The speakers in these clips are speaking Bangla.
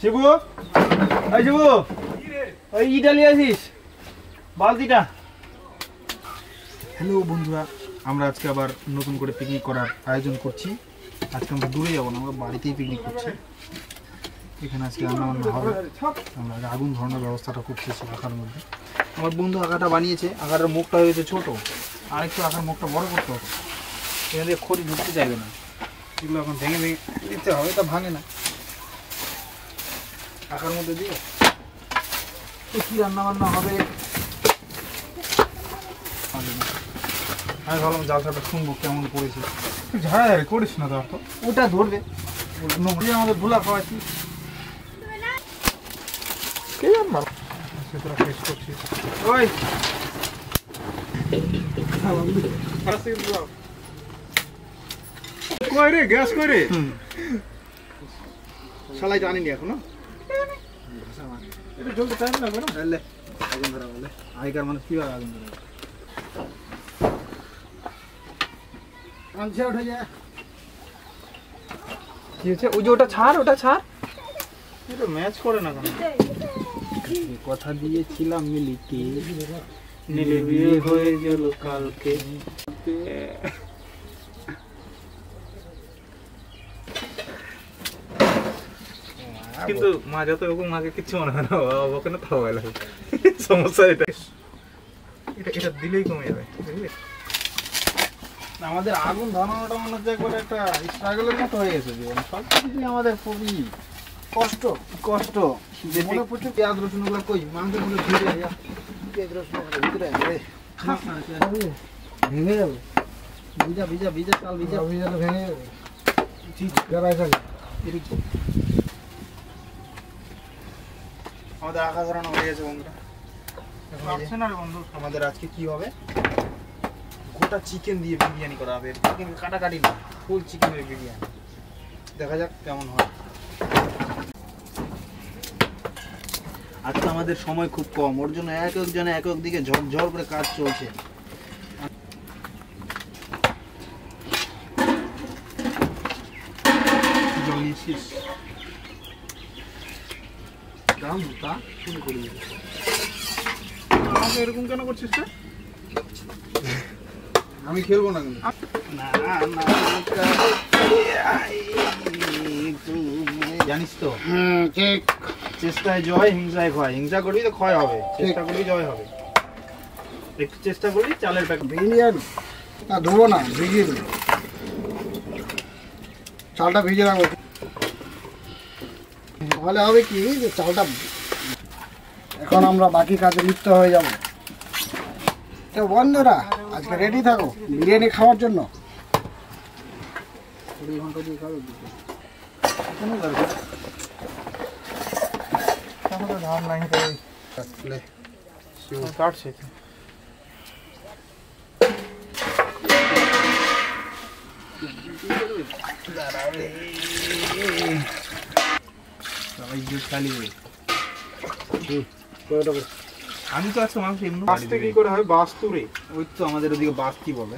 শিবু, এই শিবু, ওই ইটা নিয়ে আসিস, বালতিটা। হ্যালো বন্ধুরা, আমরা আজকে আবার নতুন করে পিকনিক করার আয়োজন করছি। আজকে আমরা দূরে যাবো না, আমরা বাড়িতেই পিকনিক করছি। এখানে আজকে রান্না বান্না হবে। আমরা আগুন ধরানোর ব্যবস্থাটা করতেছি আঁকার মধ্যে। আমার বন্ধু আঁকাটা বানিয়েছে, আঁকাটার মুখটা হয়েছে ছোটো, আর একটু আঁকার মুখটা বড় করতে হবে। এখান থেকে খড়ি ঢুকতে চাইবে না, এগুলো এখন ভেঙে ভেঙে দিতে হবে, তা ভাঙে না। আঁকার মধ্যে দিয়ে কী রান্না বান্না হবে আমি ভাবলাম জালসাটা শুনবো কেমন করেছি। তুই ঝাড়াঝাড়ি করিস না, তো ওটা ধরবে আমাদের ভোলা খাওয়াচ্ছি। কে জানবো তোরা টেস্ট করছিস। ওই কই রে, গ্যাস কই রে? শালাই তো আনিনি এখনো। এটা জ্বলতে টাইম লাগবে না? তাহলে আগুন ধরা বলে আগেকার মানুষ কীভাবে আগুন ধরা উঠে যায়। কি হচ্ছে? ওই যে ওটা ছাড়, ওটা ছাড়। এটা ম্যাচ করে না কেন? কথা দিয়েছিলাম মিলিকে, নীলে বিয়ে হয়ে গেল কালকে। কিন্তু মা যত ওরকম মাকে কিচ্ছু মনে হয় না, ওকে না তাও ভালো লাগে। সমস্যা এটা, এটা দিলেই কমে যাবে, বুঝলি? আমাদের আগুন ধরানোটা মনে হচ্ছে একবারে একটা স্ট্রাগলের মতো হয়ে গেছে জীবন। সব কিছুই আমাদের খুবই কষ্ট কষ্ট। মনে প্রচুর পেঁয়াজ রসুন ওগুলো কই মাংসের মধ্যে ভিজে যায়, পেঁয়াজ রসুন ভিতরে ভেঙে যাবে। ভিজা ভিজা ভিজা চাল ভিজা ভিজালে ভেঙে যাবে। ঠিক গাড়াই থাকে। আমাদের আঁকা ধরানো হয়ে গেছে বন্ধুরা। আমাদের আজকে কি হবে, গোটা চিকেন দিয়ে বিরিয়ানি করা হবে। চিকেন কাটাকাটি না, ফুল চিকেনের বিরিয়ানি। দেখা যাক কেমন হয়। আজকে আমাদের সময় খুব কম, ওর জন্য এক একজনে এক এক দিকে ঝরঝর করে কাজ চলছে। এরকম কেন করছিস? আমি খেলবো না কিন্তু। জানিস তো, ঠিক। চেষ্টায় জয়, হিংসায় ক্ষয়। হিংসা করবি তো ক্ষয় হবে, চেষ্টা করবি জয় হবে। একটু চেষ্টা করবি, চালের প্যাকেট বিরিয়ানি না ধোবো না, ভিজিয়ে দেবো। চালটা ভিজে রাখবো, তাহলে হবে কি যে চালটা। এখন আমরা বাকি কাজে লিপ্ত হয়ে যাবো। তো বন্ধুরা আজকে রেডি থাকো বিরিয়ানি খাওয়ার জন্য। 20 ঘন্টা দিয়ে খাবে ধান নাই কাটছে। আমি তো আজকে মাংস এমনি বাস্তে কি করে হয়? বাস্তুরে, ওই তো আমাদের ওদিকে বাস্তি বলে।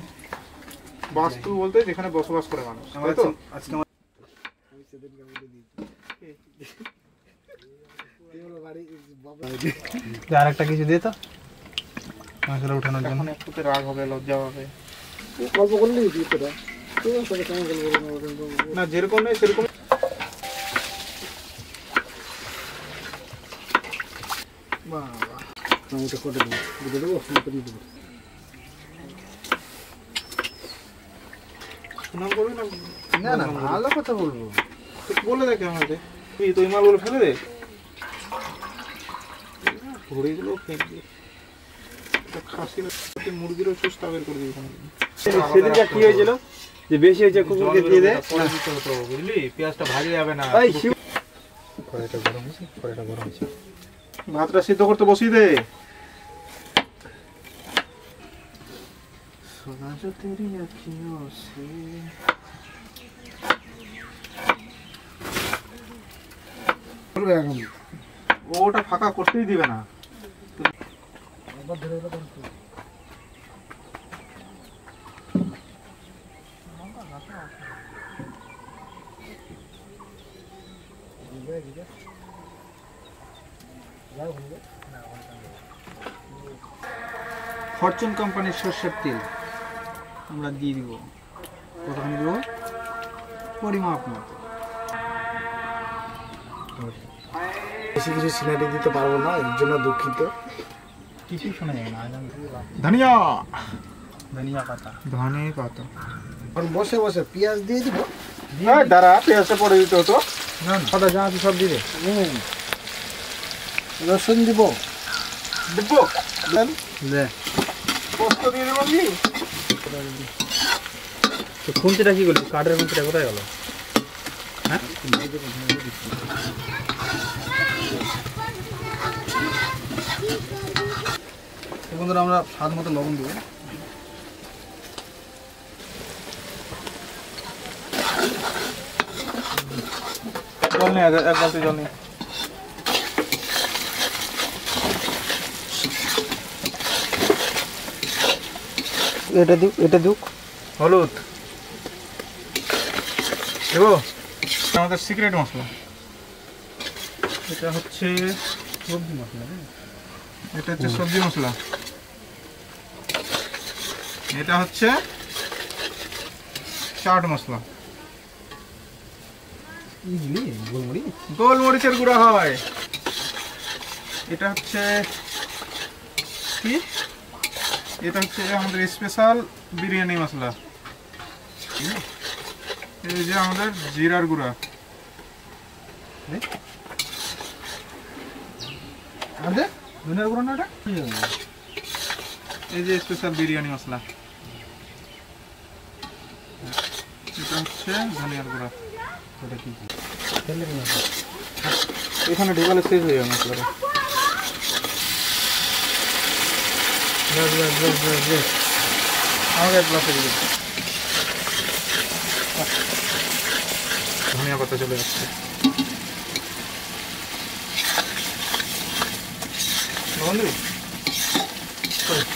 বাস্তু বলতে যেখানে বসবাস করে মানুষ। আজকে আর একটা কিছু দিয়ে তো মাংসটা উঠানোর জন্য। একটু রাগ হবে, লজ্জা হবে, গল্প করলেই না, যেরকম নেই সেরকম। না না ভালো কথা বলবো, বলে দেখে আমাদের। তুই তো মালগুলো ফেলে দে, ঘড়িগুলো ফেলবি। খাসি মুরগিরও সুস্থ বের করে দিবি। সেদিনটা কি হয়েছিল যে বেশি হয়েছে কুকুরকে দিয়ে দে, বুঝলি? পেঁয়াজটা ভাজি যাবে না। কড়াইটা গরম হয়েছে, কড়াইটা গরম হয়েছে। ভাতটা সিদ্ধ করতে বসিয়ে দে। ওটা ফাঁকা করতেই দিবে না। ফরচুন কোম্পানির সর্ষের তেল আমরা দিয়ে দিব। কতখানি দেবো? পরিমাপ মতো। বেশি কিছু সিনারি দিতে পারবো না, এর জন্য দুঃখিত। কিছুই শোনা যায় না। ধনিয়া, ধনিয়া পাতা, ধনে পাতা। এখন বসে বসে পেঁয়াজ দিয়ে দিব। দাঁড়া, পেঁয়াজটা পরে দিতে হতো। না পাতা যা আছে সব দিবে। রসুন দিব। দিব লে পোস্ত দিয়ে দেবো কি? তো খুন্তিটা কি করলি? কাঠের খুন্তিটা কোথায় গেল? হ্যাঁ, বন্ধুরা আমরা স্বাদ মতো লবণ দেবো। জল নেই, এক বালতি জল নেই। এটা দিক হলুদ দেবো। আমাদের সিক্রেট মশলা, এটা হচ্ছে সবজি মশলা। এটা হচ্ছে সবজি মশলা, এটা হচ্ছে চাট মশলা। গোলমরিচের গুঁড়া হয়। এটা হচ্ছে কি? এটা হচ্ছে আমাদের স্পেশাল বিরিয়ানি মশলা। এই যে আমাদের জিরার গুঁড়া। ধনিয়ার গুঁড়া না এটা? এই যে স্পেশাল বিরিয়ানি মশলা। এটা হচ্ছে ধনিয়ার গুঁড়া। এখানে ঢোকালে শেষ হয়ে যাবে মশলাটা। আমাকে গ্লাসে দিয়ে ধনিয়া পাতা চলে যাচ্ছে। লবণ দিবি?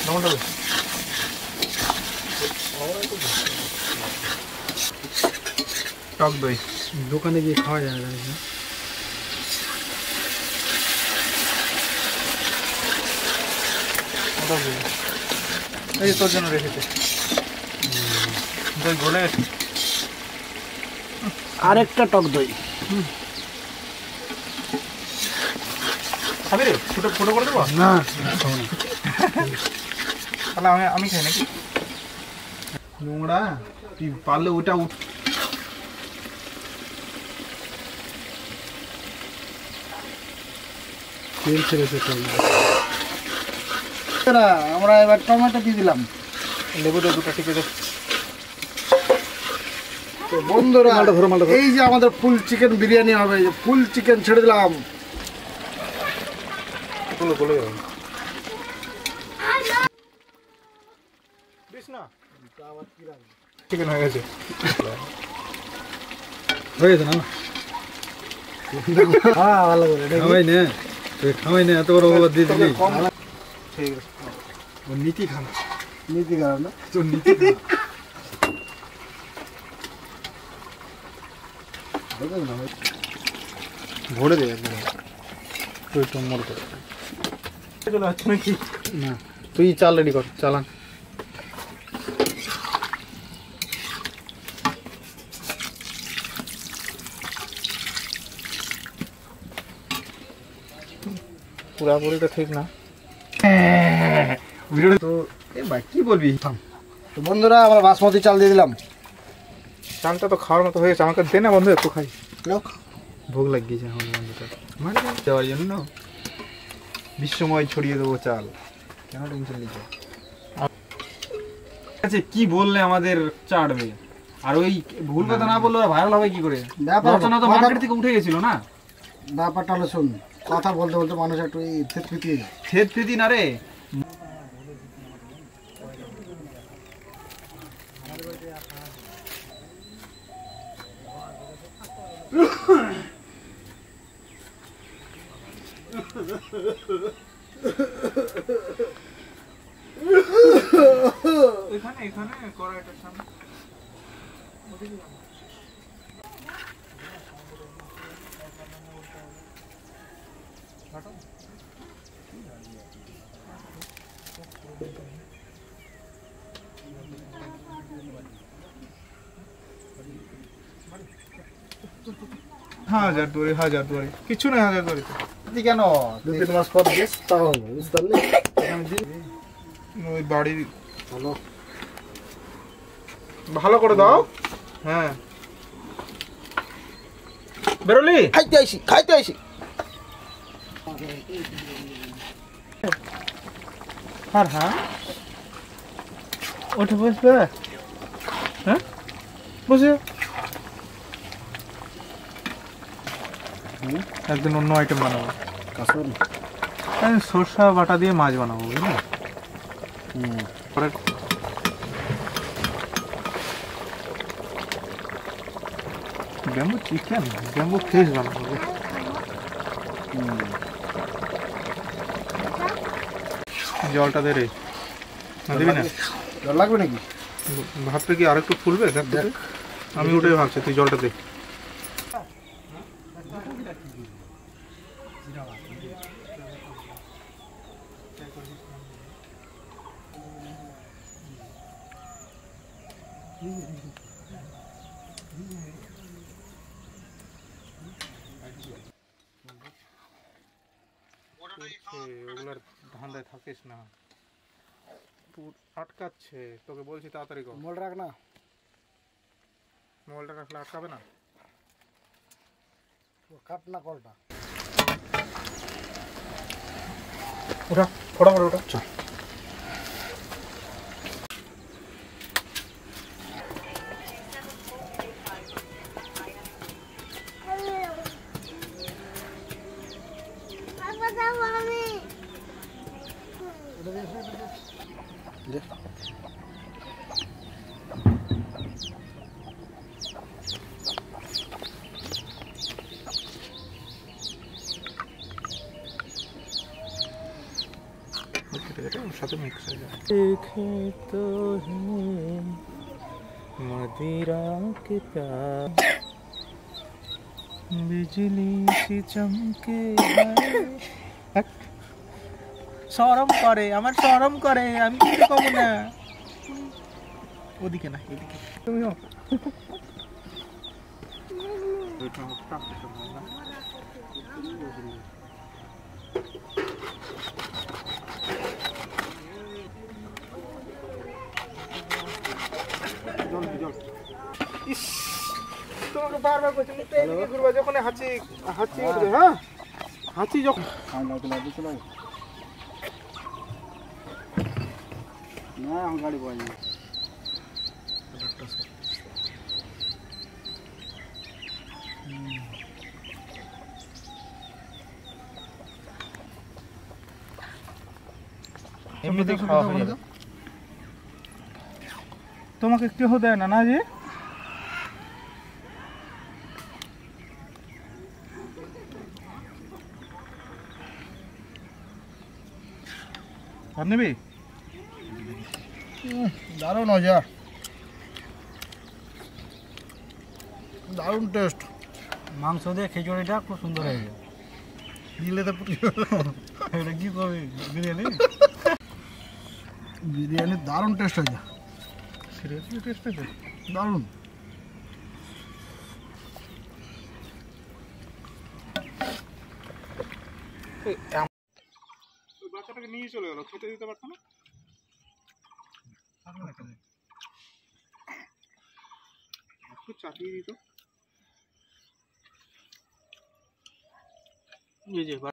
লবণটা দিবি? টক দই দোকানে গিয়ে খাওয়া যায় না, জানিস না? এই তোর জন্য রেখেছে দই গলে গেছে। আরেকটা টক দই। খাবি রে? ফুটো ফুটো করে দেবো না, তাহলে আমি খাই নাকি? নোংরা তুই পারলে ওটা উঠ। তেল ছেড়েছে। আমরা এবার টমেটো দিয়ে দিলাম। লেবুটা দুটো ঠিক আছে। তো বন্ধুরা, এই যে আমাদের ফুল চিকেন বিরিয়ানি হবে, ফুল চিকেন ছেড়ে দিলাম। চিকেন হয়ে গেছে। হয়ে গেছে না? হ্যাঁ, ভালো করে খাওয়াই নে, তুই খাওয়াই নে, এত বড় অপবাদ দিয়ে দিলি। ঠিক আছে, ওর নীতি খারাপ। নীতি খারাপ না, তোর নীতি ভরে দে একবার। তুই টম্বর কর। চলে যাচ্ছে নাকি? না, তুই চাল রেডি কর, চালান। পুরাপুরিটা ঠিক না। তো ভাই কি বলবি? তো বন্ধুরা, আমরা বাসমতি চাল দিয়ে দিলাম। চালটা তো খাওয়ার মতো হয়েছে, আমাকে দে না বন্ধু, একটু খাই। লোক ভোগ লাগিয়েছে আমার বন্ধুটা, মানে দেওয়ার জন্য বিশ্বময় ছড়িয়ে দেবো চাল। কেন টেনশন নিচ্ছ? আচ্ছা, কি বললে আমাদের চাটবে? আর ওই ভুল কথা না বললে ভাইরাল হবে কি করে? রচনা তো মার্কেট থেকে উঠে গেছিল না। ব্যাপারটা হলো, শোন, কথা বলতে বলতে মানুষ একটু থেত ফিতিয়ে যায়। থেত ফিতি না রে, এখানে কড়াইটার সামনে হাজার দুয়ারি কিছু না, হাজার দুয়ারি কেন 2-3 মাস পর বেশ তাও হবে, বুঝতে পারলি? ওই বাড়ির ভালো ভালো করে দাও। হ্যাঁ বেরোলি? খাইতে আইসি আর হ্যাঁ ওঠে বসবে। হ্যাঁ বসে একদিন অন্য আইটেম বানাবো, সরষা বাটা দিয়ে মাছ বানাবো, বুঝলি? পরে ব্যাম্বু চিকেন, ব্যাম্বু ফিশ বানাবো। জলটা দে রে, দিবি না? জল লাগবে নাকি? ভাবতে কি আরেকটু ফুলবে? দেখ আমি ওটাই ভাবছি, তুই জলটা দে। ওগুলোর ধান্দায় থাকিস না, আটকাচ্ছে। তোকে বলছি তাড়াতাড়ি কর। মোবাইল রাখ না, মোবাইলটা রাখলে আটকাবে না। কাট না কলটা। ওটা ফটাফট ওটা চল। ওর সাথে মিক্স হয়ে যায়। देखे तो है मदिरा के प्यार बिजली सी चमके শরম করে, আমার শরম করে, আমি কিছু কব না। ওদিকে না, এদিকে তুমি হোক। ইস, তোমাকে বারবার বলছি মুখটা এদিকে ঘুরবা যখন হাঁচি উঠবে। হ্যাঁ হাঁচি যখন না আমার গাড়ি পাওয়া যাবে। এমনিতে খাওয়া হয়ে যাবে। তোমাকে কেউ দেয় না, না যে? আর নেবি? দারুণ মজা, দারুণ টেস্ট। মাংস দিয়ে খিচুড়িটা খুব সুন্দর হয়েছে। দিলে তো এটা কি করবি? বিরিয়ানি বিরিয়ানি দারুণ টেস্ট হয়েছে। সিরিয়াসলি টেস্ট আছে, দারুণ। বাচ্চাটাকে নিয়ে চলে গেল, খেতে দিতে পারতো না? একটু চাপিয়ে দিত। এই যে